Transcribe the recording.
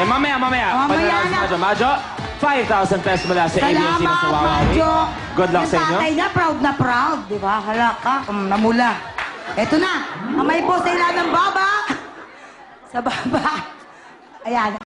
Mamaya. Mamaya na. Madjo, 5,000 pesos mula sa ABS Salamat, sa Wawawi. Madjo. Good luck sa inyo. Yung tatay na proud, di ba? Hala ka, namula. Eto na, kamay po sa ilan ng baba. Sa baba. Ayan.